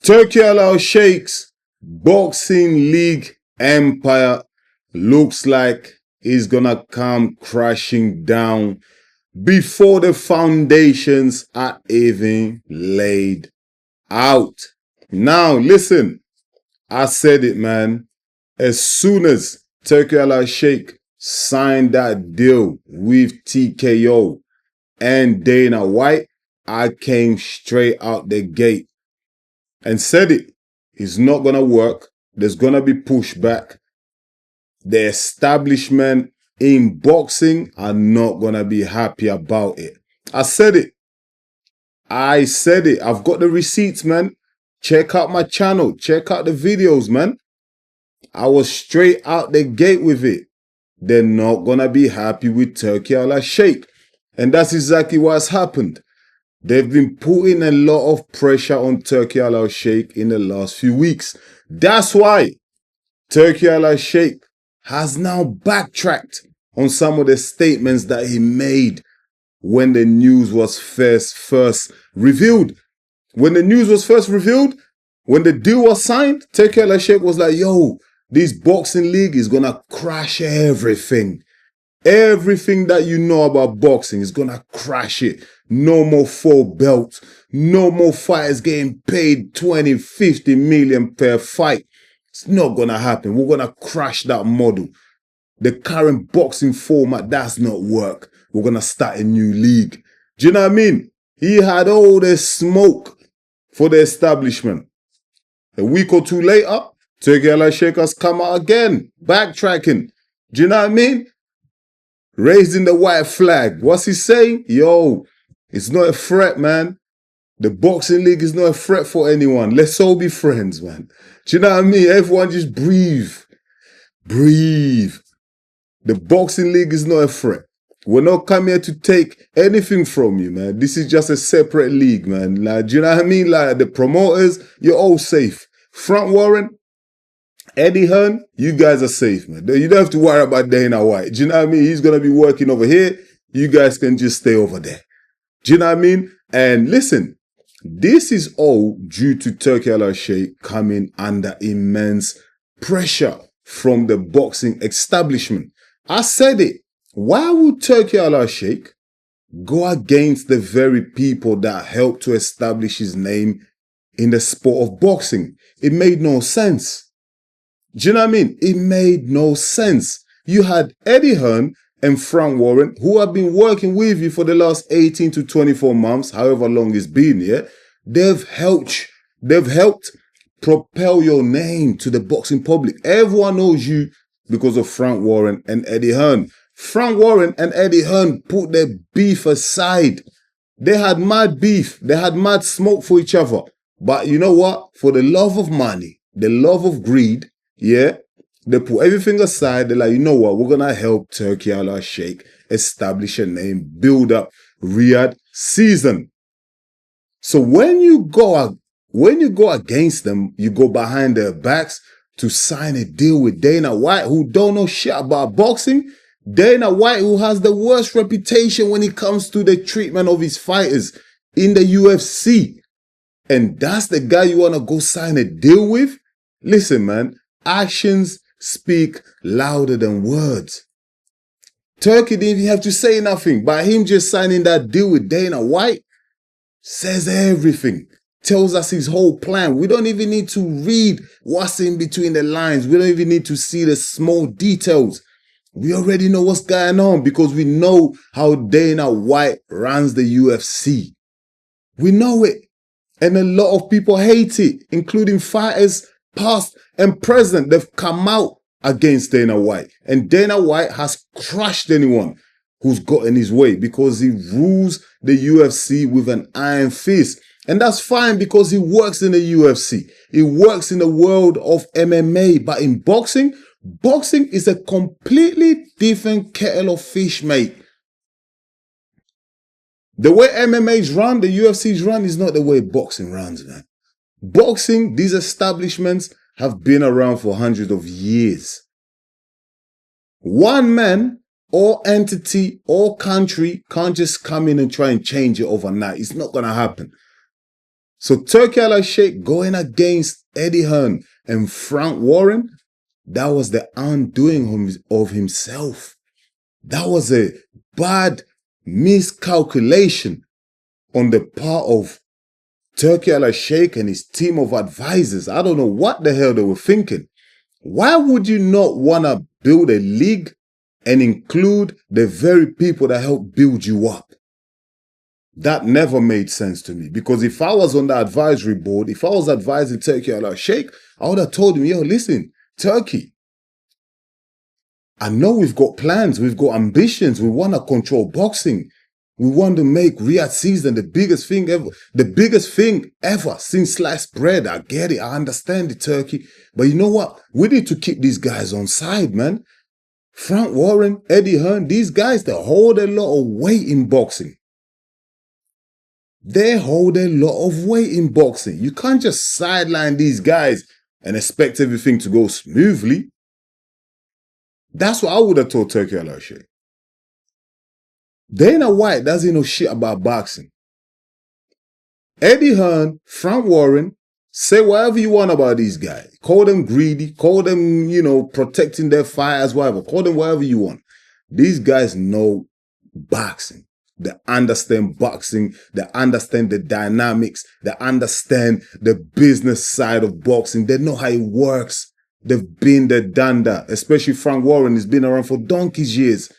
Turki Alalshikh's boxing league empire looks like it's gonna come crashing down before the foundations are even laid out. Now, listen, I said it, man. As soon as Turki Alalshikh signed that deal with TKO and Dana White, I came straight out the gate and said it. It's not going to work. There's going to be pushback. The establishment in boxing are not going to be happy about it. I said it. I said it. I've got the receipts, man. Check out my channel. Check out the videos, man. I was straight out the gate with it. They're not going to be happy with Turki Alalshikh. And that's exactly what's happened. They've been putting a lot of pressure on Turki Alalshikh in the last few weeks. That's why Turki Alalshikh has now backtracked on some of the statements that he made when the news was first revealed. When the news was first revealed, when the deal was signed, Turki Alalshikh was like, yo, this boxing league is going to crash everything. Everything that you know about boxing is going to crash it. No more 4 belts. No more fighters getting paid 20, 50 million per fight. It's not going to happen. We're going to crash that model. The current boxing format does not work. We're going to start a new league. Do you know what I mean? He had all the smoke for the establishment. A week or two later, Turki Alalshikh has come out again, backtracking. Do you know what I mean? Raising the white flag. What's he saying? Yo, it's not a threat, man. The boxing league is not a threat for anyone. Let's all be friends, man. Do you know what I mean? Everyone just breathe. Breathe. The boxing league is not a threat. We're not coming here to take anything from you, man. This is just a separate league, man. Like, do you know what I mean? Like, the promoters, you're all safe. Frank Warren, Eddie Hearn, you guys are safe, man. You don't have to worry about Dana White. Do you know what I mean? He's going to be working over here. You guys can just stay over there. Do you know what I mean? And listen, this is all due to Turki Alalshikh coming under immense pressure from the boxing establishment. I said it. Why would Turki Alalshikh go against the very people that helped to establish his name in the sport of boxing? It made no sense. Do you know what I mean? It made no sense. You had Eddie Hearn and Frank Warren, who have been working with you for the last 18 to 24 months, however long it's been, yeah? They've helped propel your name to the boxing public. Everyone knows you because of Frank Warren and Eddie Hearn. Frank Warren and Eddie Hearn put their beef aside. They had mad beef. They had mad smoke for each other. But you know what? For the love of money, the love of greed, yeah, they put everything aside. They're like, you know what? We're going to help Turki Alalshikh establish a name, build up Riyad Season. So when you go against them, you go behind their backs to sign a deal with Dana White, who don't know shit about boxing. Dana White, who has the worst reputation when it comes to the treatment of his fighters in the UFC. And that's the guy you want to go sign a deal with? Listen, man, actions speak louder than words. Turki didn't even have to say nothing. By him just signing that deal with Dana White says everything. Tells us his whole plan. We don't even need to read what's in between the lines. We don't even need to see the small details. We already know what's going on because we know how Dana White runs the UFC. We know it. And a lot of people hate it, including fighters past and present. They've come out against Dana White. And Dana White has crushed anyone who's got in his way because he rules the UFC with an iron fist. And that's fine because he works in the UFC. He works in the world of MMA. But in boxing, boxing is a completely different kettle of fish, mate. The way MMA is run, the UFC is run, is not the way boxing runs, man. Boxing, these establishments have been around for hundreds of years. One man or entity or country can't just come in and try and change it overnight. It's not going to happen. So Turki Alalshikh going against Eddie Hearn and Frank Warren, that was the undoing of himself. That was a bad miscalculation on the part of Turki Alalshikh and his team of advisors. I don't know what the hell they were thinking. Why would you not want to build a league and include the very people that helped build you up? That never made sense to me, because if I was on the advisory board, if I was advising Turki Alalshikh, I would have told him, yo, listen, Turki, I know we've got plans, we've got ambitions, we want to control boxing. We want to make Riyad Season the biggest thing ever since sliced bread. I get it, I understand it, Turki. But you know what? We need to keep these guys on side, man. Frank Warren, Eddie Hearn, these guys, they hold a lot of weight in boxing. They hold a lot of weight in boxing. You can't just sideline these guys and expect everything to go smoothly. That's what I would have told Turki Alalshikh. Dana White doesn't know shit about boxing. Eddie Hearn, Frank Warren, say whatever you want about these guys. Call them greedy, call them, protecting their fires, whatever. Call them whatever you want. These guys know boxing. They understand boxing. They understand the dynamics. They understand the business side of boxing. They know how it works. They've been there, done that. Especially Frank Warren has been around for donkey's years.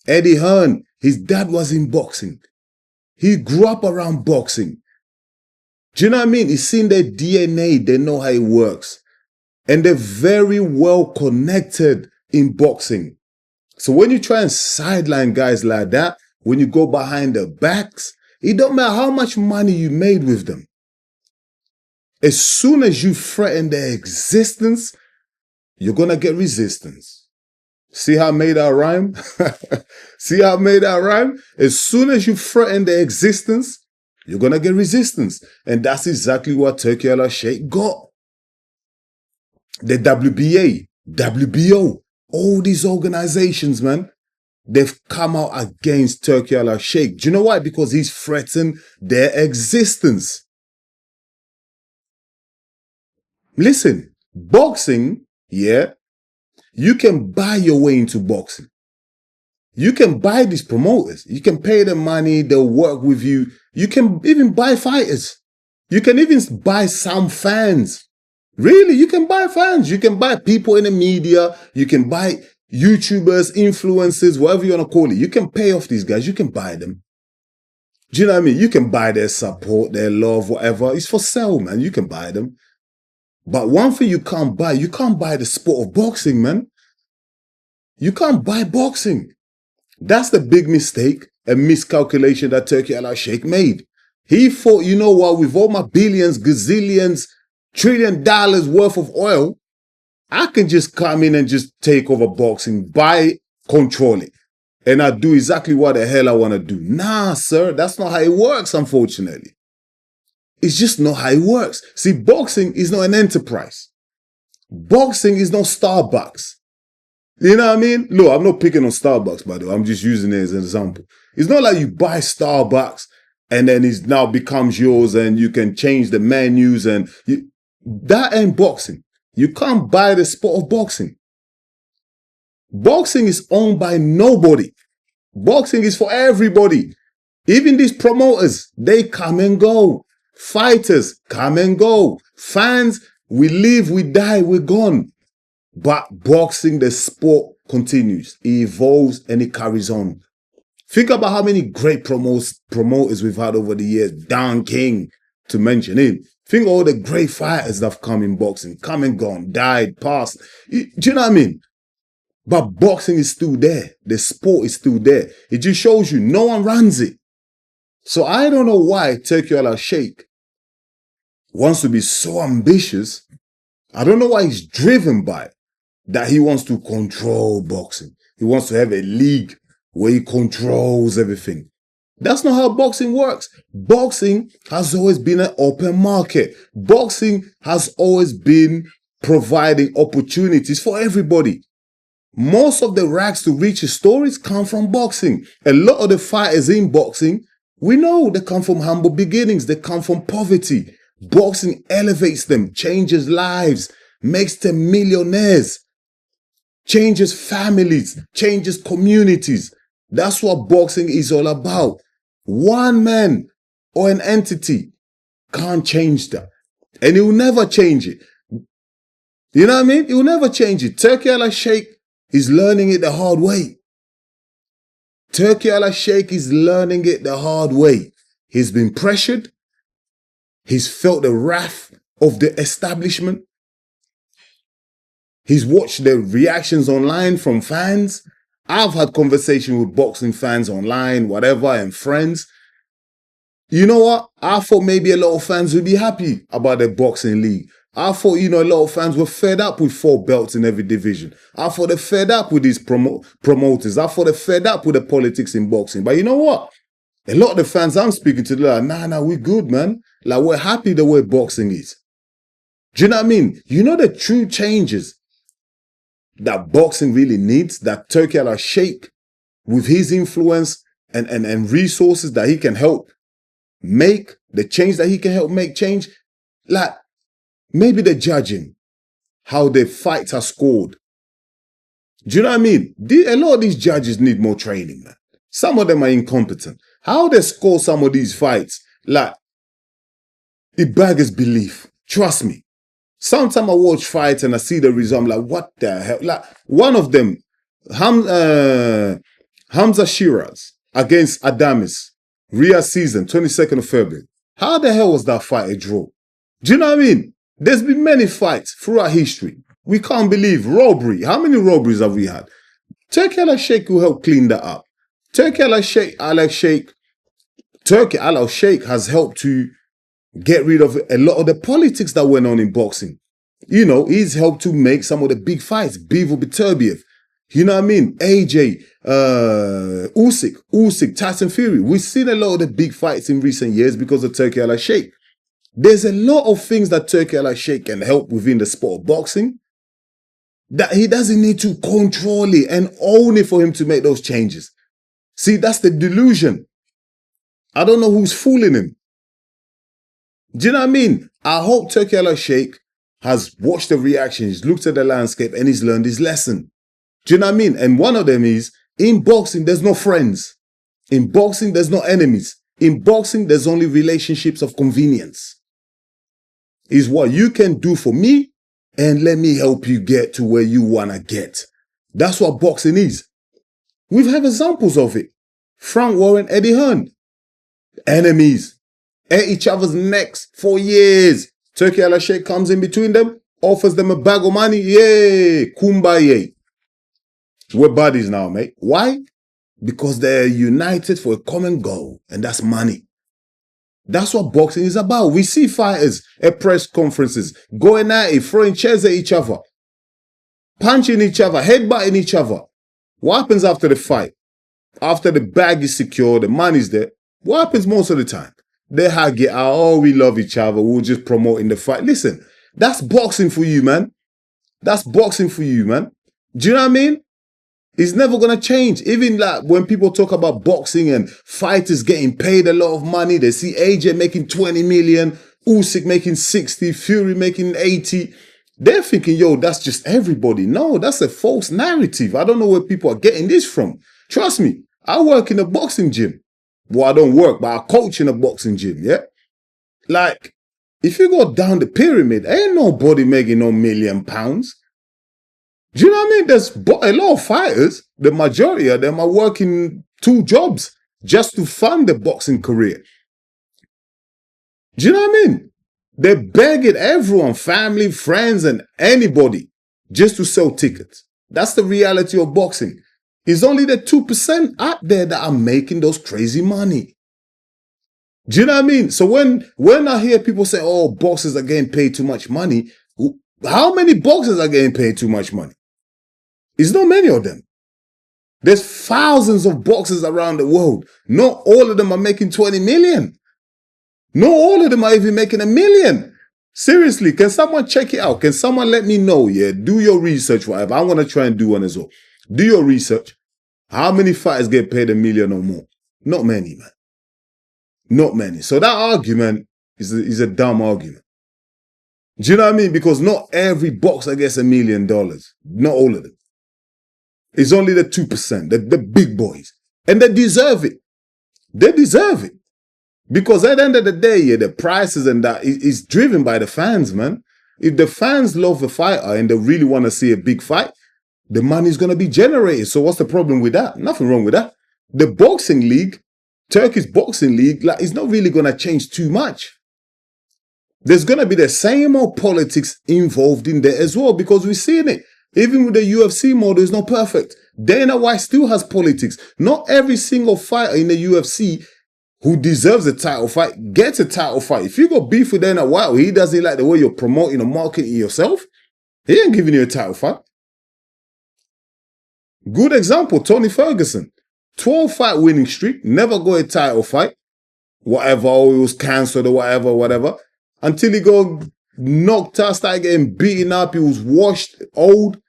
Eddie Hearn, his dad was in boxing. He grew up around boxing. Do you know what I mean? He's seen their DNA. They know how it works. And they're very well connected in boxing. So when you try and sideline guys like that, when you go behind their backs, it don't matter how much money you made with them. As soon as you threaten their existence, you're going to get resistance. See how I made that rhyme? See how I made that rhyme? As soon as you threaten their existence, you're going to get resistance. And that's exactly what Turki Alalshikh got. The WBA, WBO, all these organizations, man, they've come out against Turki Alalshikh. Do you know why? Because he's threatened their existence. Listen, boxing, yeah, you can buy your way into boxing. You can buy these promoters. You can pay them money. They'll work with you. You can even buy fighters. You can even buy some fans. Really, you can buy fans. You can buy people in the media. You can buy YouTubers, influencers, whatever you want to call it. You can pay off these guys. You can buy them. Do you know what I mean? You can buy their support, their love, whatever. It's for sale, man. You can buy them. But one thing you can't buy the sport of boxing, man. You can't buy boxing. That's the big mistake and miscalculation that Turki Alalshikh made. He thought, you know what, with all my billions, gazillions, $1 trillion worth of oil, I can just come in and just take over boxing, buy it, control it. And I do exactly what the hell I want to do. Nah, sir, that's not how it works, unfortunately. It's just not how it works. See, boxing is not an enterprise. Boxing is not Starbucks. You know what I mean? Look, I'm not picking on Starbucks, by the way. I'm just using it as an example. It's not like you buy Starbucks and then it now becomes yours and you can change the menus and that ain't boxing. You can't buy the sport of boxing. Boxing is owned by nobody. Boxing is for everybody. Even these promoters, they come and go. Fighters come and go. Fans, we live, we die, we're gone. But boxing, the sport continues. It evolves and it carries on. Think about how many great promoters we've had over the years. Don King, to mention him. Think all the great fighters that have come in boxing, come and gone, died, passed. Do you know what I mean? But boxing is still there. The sport is still there. It just shows you no one runs it. So I don't know why Turki Alalshikh wants to be so ambitious. I don't know why he's driven by it, that he wants to control boxing. He wants to have a league where he controls everything. That's not how boxing works. Boxing has always been an open market. Boxing has always been providing opportunities for everybody. Most of the rags to riches stories come from boxing. A lot of the fighters in boxing, we know they come from humble beginnings. They come from poverty. Boxing elevates them, changes lives, makes them millionaires, changes families, changes communities. That's what boxing is all about. One man or an entity can't change that. And it will never change it. You know what I mean? It will never change it. Turki Alalshikh is learning it the hard way. Turki Alalshikh is learning it the hard way. He's been pressured. He's felt the wrath of the establishment. He's watched the reactions online from fans. I've had conversations with boxing fans online, whatever, and friends. You know what? I thought maybe a lot of fans would be happy about the boxing league. I thought, a lot of fans were fed up with 4 belts in every division. I thought they're fed up with these promoters. I thought they're fed up with the politics in boxing. But you know what? A lot of the fans I'm speaking to, they're like, nah, we're good, man. Like, we're happy the way boxing is. Do you know what I mean? You know the true changes that boxing really needs, that Turki Alalshikh, with his influence and resources that he can help make, the change that he can help make change, like maybe the judging, how the fights are scored. Do you know what I mean? A lot of these judges need more training, man. Some of them are incompetent. How they score some of these fights, like, it beggars belief. Trust me. Sometimes I watch fights and I see the result, I'm like, what the hell? Like, one of them, Hamza Shiraz against Adamis, Riyad Season, 22nd of February. How the hell was that fight a draw? Do you know what I mean? There's been many fights throughout history. We can't believe robbery. How many robberies have we had? Turki Alalshikh will help clean that up. Turki Alalshikh has helped to get rid of a lot of the politics that went on in boxing. He's helped to make some of the big fights. Bivol Beterbiev. You know what I mean? AJ, Usyk, Tyson Fury. We've seen a lot of the big fights in recent years because of Turki Alalshikh. There's a lot of things that Turki Alalshikh can help within the sport of boxing that he doesn't need to control it and own it for him to make those changes. See, that's the delusion. I don't know who's fooling him. Do you know what I mean? I hope Turki Alalshikh has watched the reactions, looked at the landscape, and he's learned his lesson. Do you know what I mean? And one of them is, in boxing, there's no friends. In boxing, there's no enemies. In boxing, there's only relationships of convenience. Is what you can do for me, and let me help you get to where you want to get. That's what boxing is. We've had examples of it. Frank Warren, Eddie Hearn. Enemies. At each other's necks for years. Turki Alalshikh comes in between them, offers them a bag of money. Yay! Kumbaya. We're buddies now, mate. Why? Because they're united for a common goal, and that's money. That's what boxing is about. We see fighters at press conferences going at it, throwing chairs at each other, punching each other, headbutting each other. What happens after the fight? After the bag is secure, the money's there, what happens most of the time? They hug it out. Oh, we love each other. We'll just promote in the fight. Listen, that's boxing for you, man. That's boxing for you, man. Do you know what I mean? It's never going to change. Even like when people talk about boxing and fighters getting paid a lot of money, they see AJ making 20 million, Usyk making 60, Fury making 80. They're thinking, yo, that's just everybody. No, that's a false narrative. I don't know where people are getting this from. Trust me, I work in a boxing gym. Well, I don't work, but I coach in a boxing gym, yeah? Like, if you go down the pyramid, ain't nobody making no £1 million. Do you know what I mean? There's a lot of fighters, the majority of them are working 2 jobs just to fund the boxing career. Do you know what I mean? They're begging everyone, family, friends, and anybody just to sell tickets. That's the reality of boxing. It's only the 2% out there that are making those crazy money. Do you know what I mean? So when I hear people say, oh, boxers are getting paid too much money, how many boxers are getting paid too much money? It's not many of them. There's thousands of boxers around the world. Not all of them are making 20 million. Not all of them are even making 1 million. Seriously, can someone check it out? Can someone let me know? Yeah, do your research, whatever. I'm going to try and do one as well. Do your research. How many fighters get paid 1 million or more? Not many, man. Not many. So that argument is a dumb argument. Do you know what I mean? Because not every boxer gets $1 million. Not all of them. It's only the 2%, the big boys. And they deserve it. They deserve it. Because at the end of the day, yeah, the prices and that is driven by the fans, man. If the fans love a fighter and they really want to see a big fight, the money's going to be generated. So what's the problem with that? Nothing wrong with that. The boxing league, Turkish boxing league, like, it's not really going to change too much. There's going to be the same old politics involved in there as well, because we're seeing it. Even with the UFC model, it's not perfect. Dana White still has politics. Not every single fighter in the UFC who deserves a title fight gets a title fight. If you got beef with Dana White or he doesn't like the way you're promoting or marketing yourself, he ain't giving you a title fight. Good example, Tony Ferguson. 12-fight winning streak, never got a title fight. Whatever, or it was cancelled or whatever. Until he got knocked out, started getting beaten up, he was washed, old.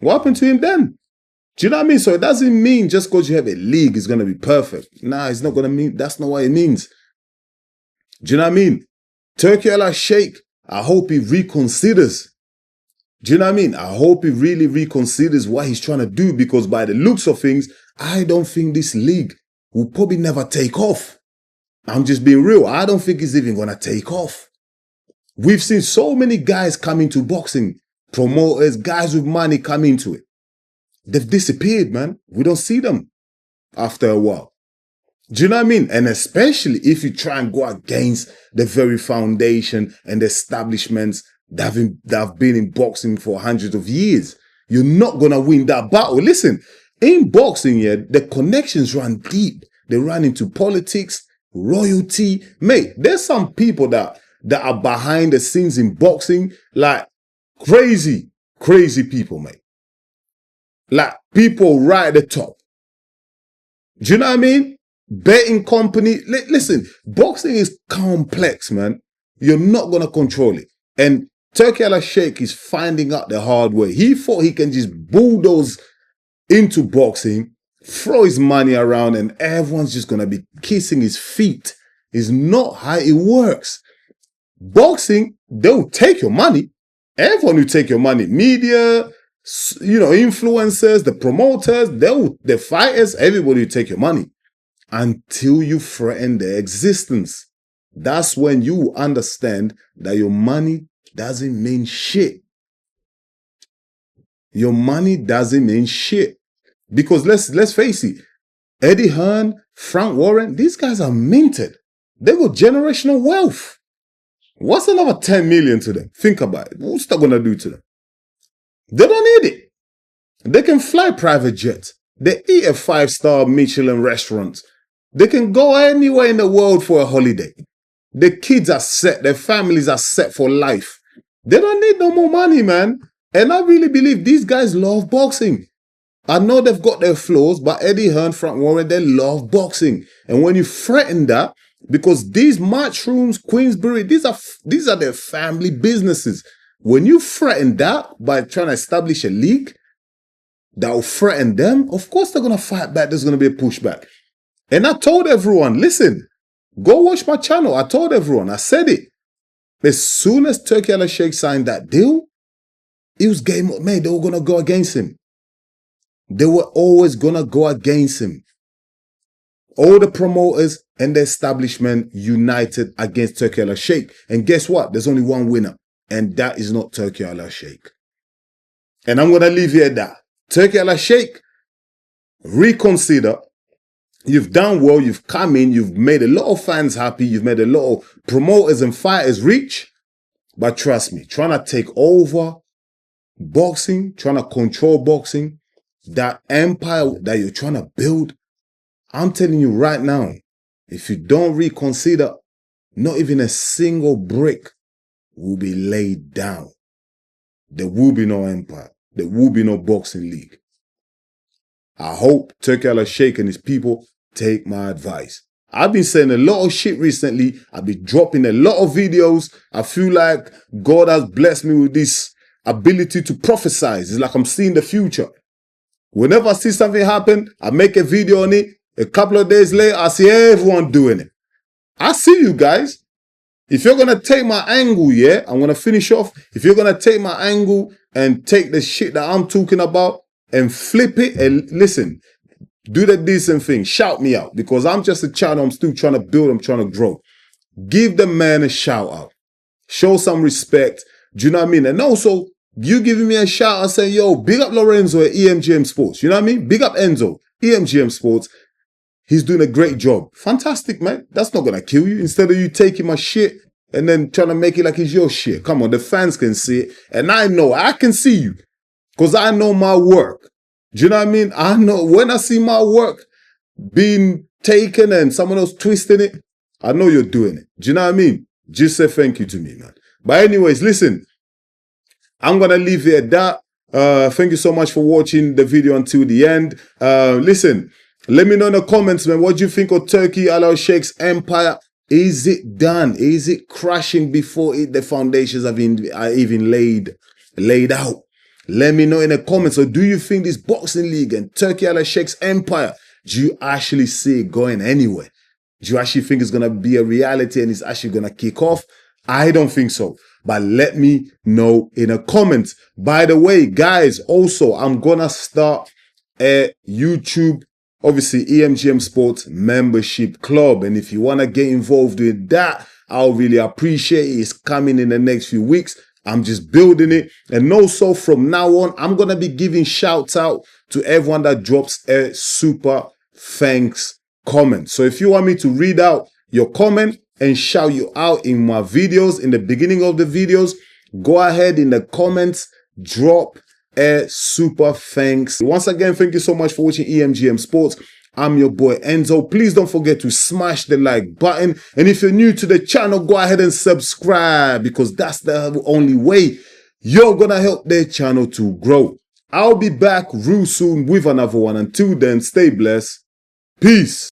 What happened to him then? Do you know what I mean? So it doesn't mean just because you have a league, it's going to be perfect. Nah, it's not going to mean, that's not what it means. Do you know what I mean? Turki Alalshikh, I hope he reconsiders. Do you know what I mean? I hope he really reconsiders what he's trying to do, because by the looks of things, I don't think this league will probably never take off. I'm just being real. I don't think it's even going to take off. We've seen so many guys come into boxing, promoters, guys with money come into it. They've disappeared, man. We don't see them after a while. Do you know what I mean? And especially if you try and go against the very foundation and the establishments that have been in boxing for hundreds of years. You're not going to win that battle. Listen, in boxing, yeah, the connections run deep. They run into politics, royalty. Mate, there's some people that are behind the scenes in boxing, like crazy people, mate. Like people right at the top. Do you know what I mean? Betting company. Listen, boxing is complex, man. You're not going to control it. And Turki Alalshikh is finding out the hard way. He thought he can just bulldoze into boxing, throw his money around, and everyone's just going to be kissing his feet. It's not how it works. Boxing, they'll take your money. Everyone will take your money. Media, you know, influencers, the promoters, the fighters, everybody will take your money until you threaten their existence. That's when you understand that your money doesn't mean shit. Your money doesn't mean shit. Because let's face it, Eddie Hearn, Frank Warren, these guys are minted. They got generational wealth. What's another 10 million to them? Think about it. What's that going to do to them? They don't need it. They can fly private jets. They eat at 5-star Michelin restaurants. They can go anywhere in the world for a holiday. The kids are set. Their families are set for life. They don't need no more money, man. And I really believe these guys love boxing. I know they've got their flaws, but Eddie Hearn, Frank Warren, they love boxing. And when you threaten that, because these matchrooms, Queensbury, these are their family businesses. When you threaten that by trying to establish a league that will threaten them, of course they're going to fight back. There's going to be a pushback. And I told everyone, listen, go watch my channel. I told everyone, I said it. As soon as Turki Alalshikh signed that deal, it was game up, mate. They were going to go against him. They were always going to go against him. All the promoters and the establishment united against Turki Alalshikh. And guess what? There's only one winner. And that is not Turki Alalshikh. And I'm going to leave you at that. Turki Alalshikh, reconsider. You've done well. You've come in. You've made a lot of fans happy. You've made a lot of promoters and fighters rich. But trust me, trying to take over boxing, trying to control boxing, that empire that you're trying to build, I'm telling you right now, if you don't reconsider, not even a single brick will be laid down. There will be no empire. There will be no boxing league. I hope Turki Alalshikh and his people take my advice. I've been saying a lot of shit recently. I've been dropping a lot of videos. I feel like God has blessed me with this ability to prophesize. It's like I'm seeing the future. Whenever I see something happen, I make a video on it. A couple of days later, I see everyone doing it. I see you guys. If you're gonna take my angle, yeah, I'm gonna finish off. If you're gonna take my angle and take the shit that I'm talking about and flip it and listen, do the decent thing. Shout me out because I'm just a channel. I'm still trying to build. I'm trying to grow. Give the man a shout out. Show some respect. Do you know what I mean? And also, you giving me a shout out saying, yo, big up Lorenzo at EMGM Sports. You know what I mean? Big up Enzo, EMGM Sports. He's doing a great job. Fantastic, man. That's not going to kill you. Instead of you taking my shit and then trying to make it like it's your shit. Come on, the fans can see it. And I can see you because I know my work. Do you know what I mean? I know when I see my work being taken and someone else twisting it, I know you're doing it. Do you know what I mean? Just say thank you to me, man. But anyways, listen, I'm going to leave it at that. Thank you so much for watching the video until the end. Listen, let me know in the comments, man, what do you think of Turki Alalshikh's empire? Is it done? Is it crashing before the foundations are even laid out? Let me know in the comments. Or do you think this boxing league and Turki Alalshikh's empire, do you actually see it going anywhere? Do you actually think it's going to be a reality and it's actually going to kick off? I don't think so. But let me know in the comments. By the way, guys, also, I'm going to start a YouTube, obviously, EMGM Sports membership club. And if you want to get involved with that, I'll really appreciate it. It's coming in the next few weeks. I'm just building it. And also from now on, I'm going to be giving shouts out to everyone that drops a super thanks comment. So if you want me to read out your comment and shout you out in my videos, in the beginning of the videos, go ahead in the comments, drop a super thanks. Once again, thank you so much for watching EMGM Sports. I'm your boy Enzo. Please don't forget to smash the like button. And if you're new to the channel, go ahead and subscribe because that's the only way you're gonna help their channel to grow. I'll be back real soon with another one. Until then, stay blessed. Peace.